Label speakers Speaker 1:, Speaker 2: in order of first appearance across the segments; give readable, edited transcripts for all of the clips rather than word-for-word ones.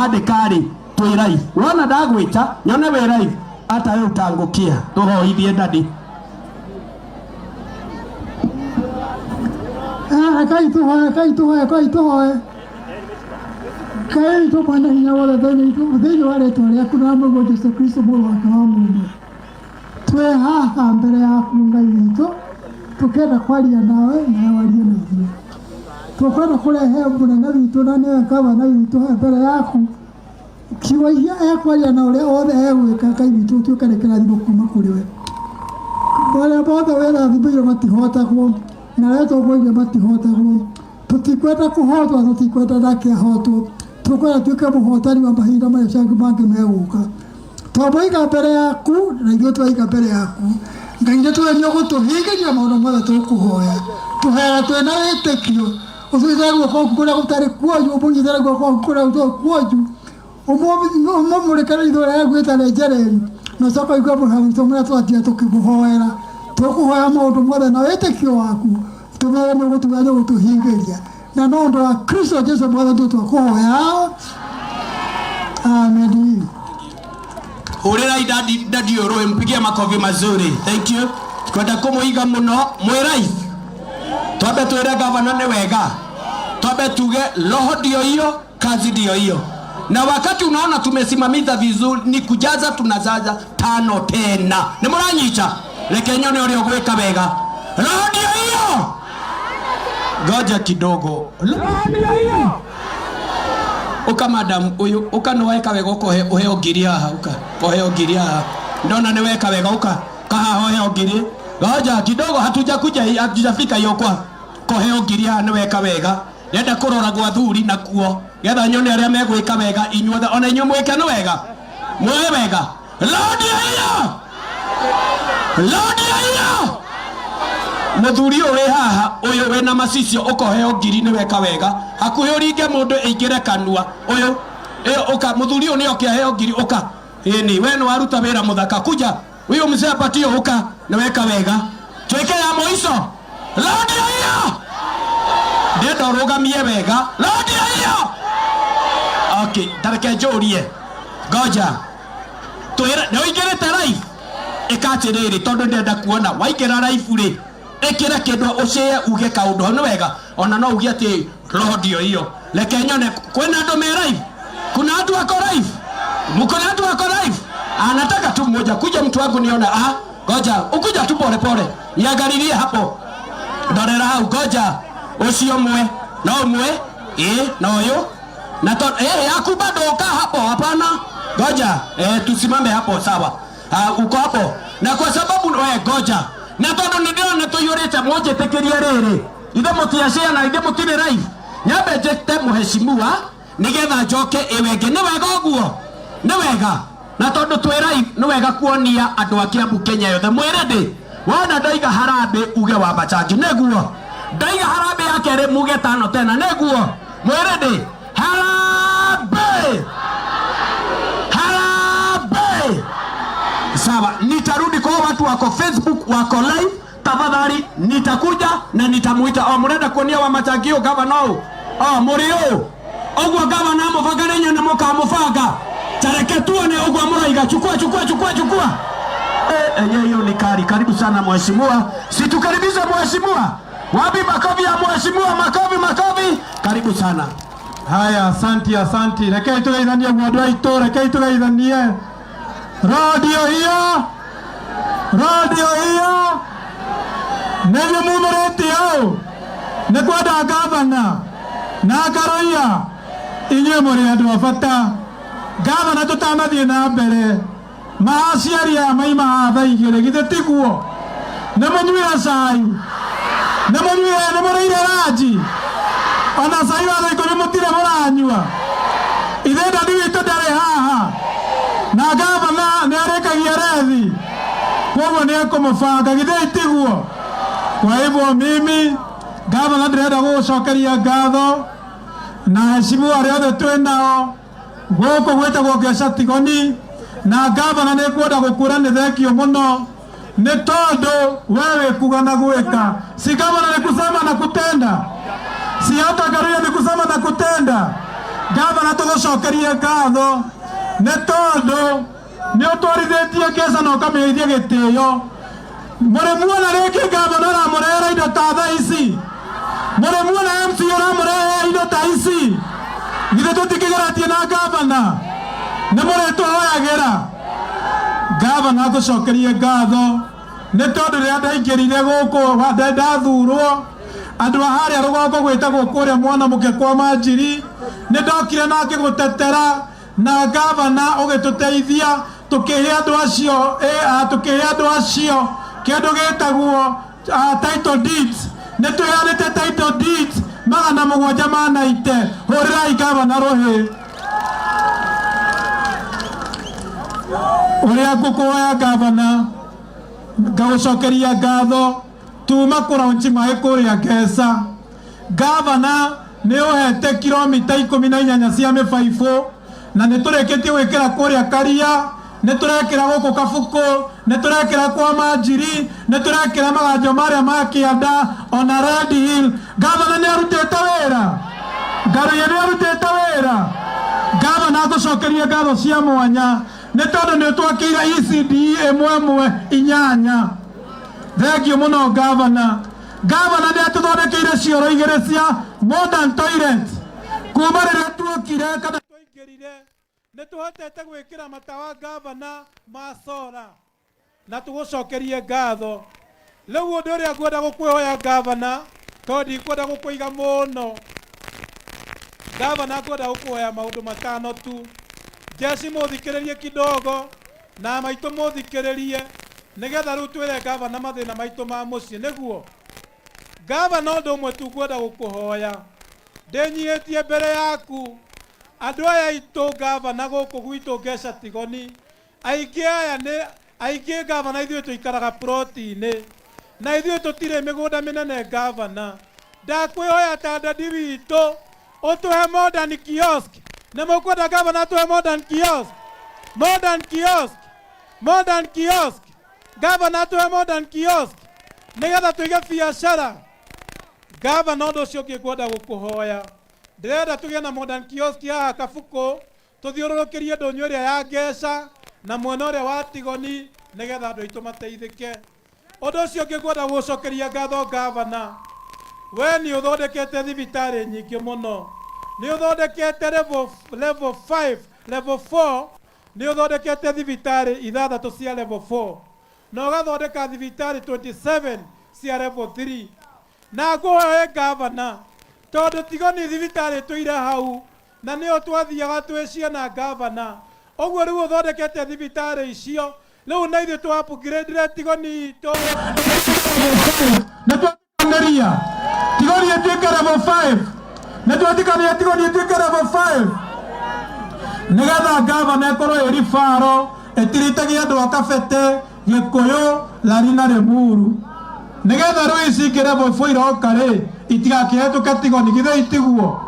Speaker 1: adekari tuirai wona ndagwita nyone we live hata wewe utangukia tuhoithie ndadi
Speaker 2: kai tuhoe kai tu pana hinya wala thini wale tole akuna Mungu Yesu Kristo Mungu wa Mungu twe haha mbele yaku Ngai witu tukenda kwaria nawe na warie na ithuĩ tukwenda kurehe mũnene witũ na nĩwe gavana witũ mbere yaku kiugo iria ekwaria na ũrĩa wothe egwĩka Ngai witũ ũtuĩke nĩ kĩrathimo kuma kũrĩ we arĩa mothe wĩrathimĩire matihotagwo na arĩa tũgũire matihotagwo tũtikwenda kũhotwo tũtikwenda nake ahotwo tukwenda tuĩke mũhotani wa mahinda marĩa mangĩ megũka twamũiga mbere yaku na ithuĩ twaiga mbere yaku Ngai nĩ twenio gũtũhingĩria maũndũ mothe tũkũhoya tũhera twĩna wĩtĩkio ũthuithĩre guoko kũrĩa gũtarĩ kuonju ũmũnyitĩre guoko kũrĩa gũtarĩ kuonju ũmũmũrĩkĩre ithuĩ ũrĩa egwĩta nĩ njereri na coka igua mũhamito mũrĩa twatia tũkĩmũhoera tũkũhoya maũndũ mothe na wĩtĩkio waku tũmere nĩ ũgũtuga nĩ ũgũtũhingĩria na no ũndũ wa Kristo Jesũ mothe twakũhoya amen.
Speaker 1: Ulirai dadi Oroe mpigie makofi mazuri. Thank you. Kwenda kumuiga muno mwirai. Twabe tuere gavana ni wega. Twabe tuge roho ndio hiyo, kazi ndio hiyo. Na wakati unaona tumesimamiza vizuri ni kujaza tunazaza tano tena. Ni muranyicha. Reke nyone uri ogweka wega. Roho ndio hiyo. Ngoja kidogo. Roho ndio hiyo. Uka madam uyu uka no weka wega ukohe uheo ngiria ha uka koheo ngiria ndona ni weka wega uka kaha uheo ngiri ngoja kidogo hatujafika hiyo kwa koheo ngiria ni weka wega nenda kurora gwa thuri na kuo getha nyone aria megwika wega inyuothe ona inyu mweke no wega mwe wega lodi hiyo muthuri uri haha uyu wena macicio ukoheo ngiri ni weka wega hakuhi uringe mundu ingire kanua uyu uka muthuri uyu ni okiheo ngiri uka ni we no waruta wira muthaka kuja uyu mzee patio uka ni weka wega tweke ya moiso lodi hiyo ndio rugamie wega lodi hiyo okay tareke jorie goja twira ni ingire tarai ikatiriri tondu ndenda kuona waikira raifu ri ekira kindu ucie uge kaundu no wega ona no ugie ati roho ndio hiyo leke nyone kwena ndo me live kuna watu wako live mkona watu wako live anataka tu mmoja kuja mtu wangu niona goja ukuja tu pole pole niangalilie hapo ndorera hau goja ucio mwe no mwe no yo na to yaku bado uka hapo hapana goja tusimame hapo sawa uko hapo na kwa sababu wewe goja na tondu ndio na tuyurite moje tekeria riri ithe mutiashia na ithe mutire live nyabe jekte muheshimiwa nigetha njoke iwenge ni wega uguo ni wega na tondu twi live ni wega kuonia andu a Kiambu Kenya yothe mwirede wona ndaiga harambe uge wa Machangi neguo ndaiga harambe yake ri muge tano tena neguo mwirede harambe sawa nitarudi kwa watu wako Facebook wako live tafadhali nitakuja na nitamuita murenda kuonia wa Machangi gavana murio ogwa gavana mufagarenya na mukamufanga tareke tuone ogwa muraiga chukua hiyo ni karibu sana mheshimiwa situkaribisha mheshimiwa wapi makofi ya mheshimiwa makofi karibu sana
Speaker 3: haya asante reke tugaithanie mwandu aitu reke tugaithanie radio hiyo nĩguo mumũrĩte hau nĩ kwenda gavana na karoia inyuĩ mũrĩ andũ a bata gavana tũtanathiĩ na mbere maaciaria maima thaa igĩrĩ githĩ tiguo nĩ mũnyuire cai nĩ mũrĩire ranji ona cai wa thaa ikũmi mũtirĩ mũranyua ithe ndandi witũ ndarĩ haha na gavana nĩ arĩkagia rethi koguo nĩ ekũmũbanga githĩ tiguo. Kwa hivyo mimi gavana ndĩrenda gũgũcokeria ngatho na heshimiwa arĩa othe twĩnao gũkũ gwĩtagwo Gĩcatigoni na gavana nĩ kwenda gũkwĩra nĩ thengio mũno nĩ tondũ wewe kuga na gwĩka si gavana ni kusema na kutenda si hata Karuya ni kusema na kutenda Gavana tugucokerie ngatho nĩ tondũ nĩ ũtwarithĩtie kesa na ũkamĩithia gĩtĩo. Mũrĩ muona rĩngĩ gavana ũramũrehera indo ta thaa ici? Mũrĩ muona MC ũramũrehera indo ta ici? Githĩ tũtikĩgeretie na gavana? Nĩ mũrĩ tũhoyagĩra gavana agũcokerie ngatho nĩ tondũ rĩrĩa ndaingĩrire gũkũ ndathurwo andũ a harĩa rũgongo gwĩtagwo kũrĩa Mwanamũke kwa Manjiri nĩ ndokire na ngĩgũtetera na gavana ũgĩtũteithia tũkĩhe andũ acio kĩndũ gĩtagwo title deeds. Nĩ tũheanĩte title deeds 790. Hũrĩrai gavana rũhĩ. Ũrĩa ngũkũhoya gavana ngagũcokeria ngatho tuma kũraunji maĩ kũrĩa Ngesa. Gavana nĩ ũhete kilomita 18 cia mĩbaibũ na nĩ tũrĩkĩtie gwĩkĩra kũrĩa Karia, nĩ tũrekĩra gũkũ Kabuku, nĩ tũrekĩra kwa Manjiri, nĩ tũrekĩra maganjo marĩa ma Kĩanda ona Red Hill. Gavana nĩ arutĩte wĩra, Ngaruiya nĩ arutĩte wĩra. Gavana agũcokerie ngatho cia mwanya nĩ tondũ nĩ twakĩire ECD 1-8. Thengiũ mũno gavana. Gavana nĩ atũthondekeire cioro 2 cia modern toilet. Kuma rĩrĩa tuokire kana twaingĩrire nĩ tũhotete gwĩkĩra matawa gavana ma solar na tũgũcokerie ngatho. Rĩu ũndũ ũrĩa ngwenda gũkwĩhoya gavana, tondũ ndikwenda gũkũiga mũno, gavana ngwenda gũkũhoya maũndũ matano tu. Jesi mũthikĩrĩrie kidogo na maitũ mũthikĩrĩrie nĩgetha rĩu twĩre gavana mathĩna maitũ ma mũciĩ. Nĩguo gavana ũndũ ũmwe tu ngwenda gũkũhoya, ndĩnyihĩtie mbere yaku andũ aya aitũ gavana gũkũ gwitũ Ngesa Tigoni, aingĩ gavana ithuĩ tũikaraga ploti-inĩ na ithuĩ tũtirĩ mĩgũnda mĩnene gavana. Ndakwĩhoya ta ndandi witũ ũtũhe modern kiosk. Nĩ mũkwenda gavana tũhe modern kiosk? Modern kiosk. Gavana tũhe modern kiosk nĩgetha tũige biacara. Gavana ũndũ ũcio ũngĩ ngwenda gũkũhoya, ndĩrenda tũgĩe na modern kiosk haha Kabuku, tũthiũrũrũkĩrie ndũnyũ ĩrĩa ya Ngesa na mwena ũrĩa wa Tigoni nĩgetha andũ aitũ mateithĩke. Ũndũ ũcio ũngĩ ngwenda gũcokeria ngatho gavana, we nĩ ũthondekete thibitarĩ nyingĩ mũno. Nĩ ũthondekete level 5, level 4, nĩ ũthondekete thibitarĩ 6 cia level 4 na ũgathondeka thibitarĩ 27 cia level 3. Na ngũhoye gavana, tondũ Tigoni thibitarĩ tũire hau na nĩo twathiaga twĩ ciana gavana, ũguo rĩu ũthondekete thibitarĩ icio, rĩu na ithuĩ tũ-upgrade Tigoni itũ na twakĩria Tigoni ĩtuĩke level 5, na twatĩkania Tigoni ĩtuĩke level 5 nĩgetha gavana ĩkorwo ĩrĩ baro ĩtiritagia andũ a Kabete, Gĩkũyũ, Lari na Limuru, nĩgetha rĩu ici ingĩ level 4 iroka rĩ itigakĩhetũke Tigoni. Githĩ itiguo?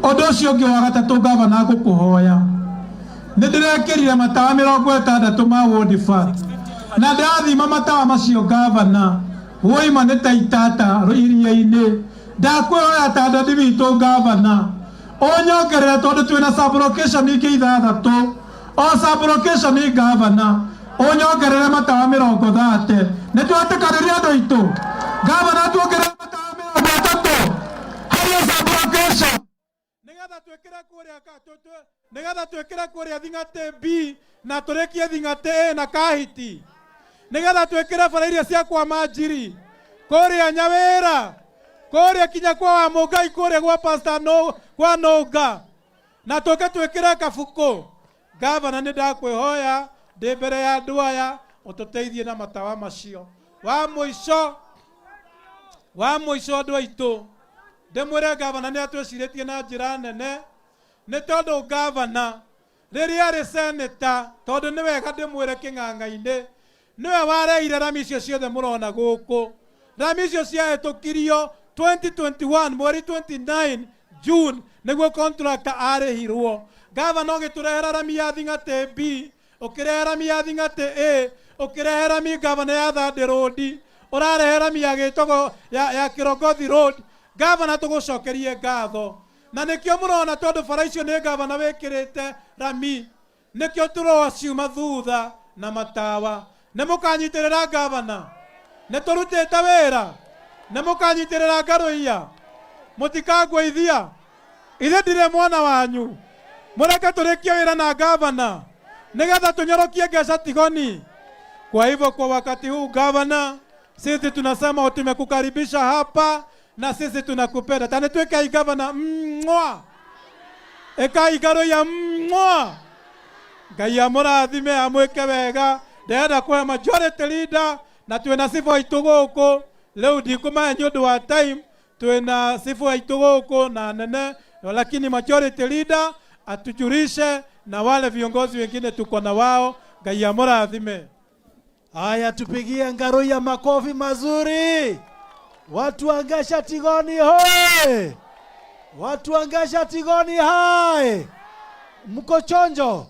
Speaker 3: Ũndũ ũcio ũngĩ wa gatatũ gavana ngũkũhoya, nĩ ndĩrekĩrire matawa 60 ma World Fund na ndathima matawa macio gavana woima nĩ ta itata iria-inĩ. Ndakwĩhoya ta ndandi witũ gavana ũnyongerere, tondũ twĩna sub-location ingĩ 6, o sub-location gavana ũnyongerere matawa 30. Nĩ twatĩkanĩria andũ aitũ gavana tuongerere matawa 30 harĩ sub-location nĩgetha twĩkĩre kũrĩa Thing'atĩ B na tũrĩkie Thing'atĩ A na Kahiti, nĩgetha twĩkĩre bara iria cia kwa Manjiri, kũrĩa Nyawĩra, kũrĩa kinya kwa Wamũngai, kũrĩa gwa Pastor kwa Nũnga, na tũke twĩkĩre Kabuku. Gavana nĩ ndakwĩhoya ndĩ mbere ya andũ aya ũtũteithie na matawa macio. Wa mũico andũ aitũ, ndĩmwĩre gavana nĩ atwĩcirĩtie na njĩra nene, nĩ tondũ gavana rĩrĩa arĩ seneta, tondũ nĩ wega ndĩmwĩre kĩng'ang'a-inĩ, nĩwe wareire rami icio ciothe mũrona gũkũ. Rami icio ciahĩtũkirio 2021 mweri 29 June nĩguo contractor arĩhirwo. Gavana ũgĩtũrehera rami ya Thing'atĩ B, ũkĩrehe rami ya Thing'atĩ A, ũkĩrehe rami gavana ya Thandi Road, ũrarehe rami ya Gĩtogo ya Kĩrongothi Road. Gavana tũgũcokerie ngatho. na nikio murona tondu bara icio ni gavana wikirite rami nikio turociuma thutha na matawa ne mukanyitirira gavana ne turutite wira ne mukanyitirira Ngaruiya mutikagweithia ithe ndire mwana wanyu mureke turikie wira na gavana nigetha tunyorokie Ngeca Tigoni. Kwa hivyo kwa wakati huu gavana, sisi tunasema tumekukaribisha hapa na sisi tunakupenda. Tane tuweke gavana mwa. Eka Ngaruiya mwa. Ngai amurathime amweke wega. Ndenda kwa majority leader na tuena sifa ituguku. Leo ndikuma nyondo wa time tuena sifa ituguku na nene, lakini majority leader atujulishe na wale viongozi wengine tuko na wao. Ngai amurathime.
Speaker 4: Haya, tupigie Ngaruiya makofi mazuri. Watu wa Ngeca Tigoni hoye! Watu wa Ngeca Tigoni hai! Mko chonjo?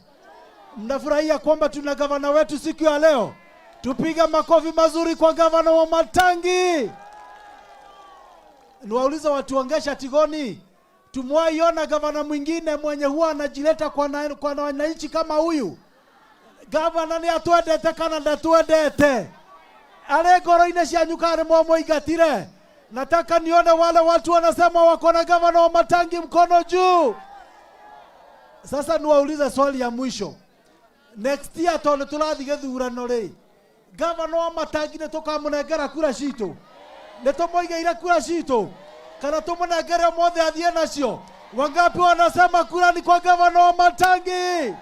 Speaker 4: Mnafurahia kwamba tuna gavana wetu siku ya leo? Tupiga makofi mazuri kwa gavana wa Matangi. Niwauliza watu wa Ngeca Tigoni, tumwaiona gavana mwingine mwenye huwa anajileta kwa wananchi kama huyu? Gavana ni atwendete kana ndatwendete? Ale ngoro-inĩ cianyu kana mwamoingatire? Nataka nione wale watu wanasema wako na gavana wa Matangi, mkono juu. Sasa niwaulize swali ya mwisho. Next year tone tulathi githurano ri, gavana wa Matangi ne tukamunengera kura citu? Ne tumuigeire kura citu kana tumunengere mothe athie nacio? Wangapi wanasema kura ni kwa gavana wa Matangi?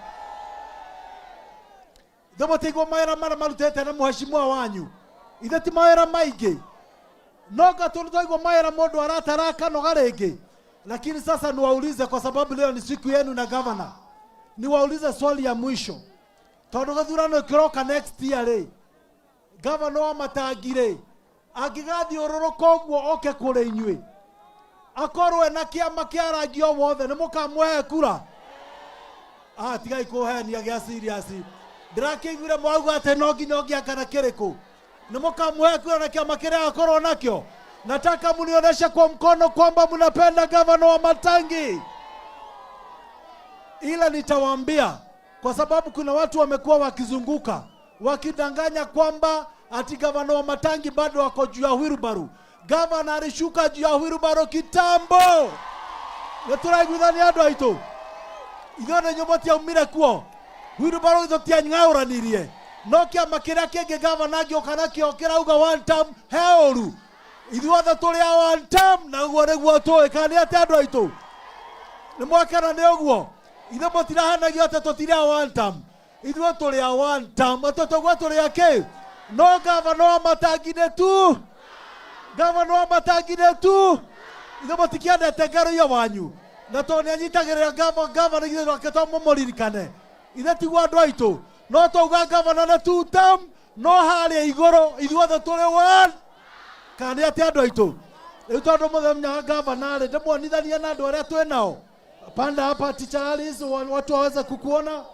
Speaker 4: Domo tego maera mara marutete na muheshimiwa wanyu. Ithe ti maera maingi. Noga tulitoigwa maera mundu arataraka no garenge. Lakini sasa niwaulize, kwa sababu leo ni siku yenu na gavana, niwaulize swali ya mwisho. Tondu githurano kiroka next year ri, gavana wa Matangi ri agigathi ururuka uguo oke kuri inyui akorwe na kiama kia rangi o wothe ni mukamwehe kura? Tigai kuhenia gia serious. Ndirakeiguire mwauga ati no nginya ngiakana kiriku. Ni mukamwehe kura na kiama kiria akorwo nakio? Nataka mnionyeshe kwa mkono kwamba mnapenda gavana wa Matangi. Ila nitawaambia, kwa sababu kuna watu wamekuwa wakizunguka wakidanganya kwamba ati gavana wa Matangi bado wako juu ya wheelbarrow. Gavana alishuka juu ya wheelbarrow kitambo. Neturaiguithania andu aitu. Igone nyoboti aumire kuo. Wheelbarrow itho tia ngauranirie. No kiama kiria kingi gavana agioka nakio kirauga one term heoru. Ithuothe tuli a one term na guo niguo tuikani ati andu aitu. Ni mwakana ni uguo. Ithe mutirahanagia ati tutire a one term. Ithuo tuli a one term. Atotogwa tuli a ki. No gavana wa Matangi ne tu. Gavana wa Matangi ne tu. Ithe mutikiendete Ngaruiya wanyu. Na toni anyitagirira gavana ithe rwake mumuririkane. Ithe tigwa andu aitu. No tuga gavana na two term. No haria iguru ithuothe tuli one. Kandi ati andu aitu. Riu tondu muthenya gavana ri ndimwonithania na andu aria twi nao. Panda hapa Teacher Alice, watu waweza kukuona.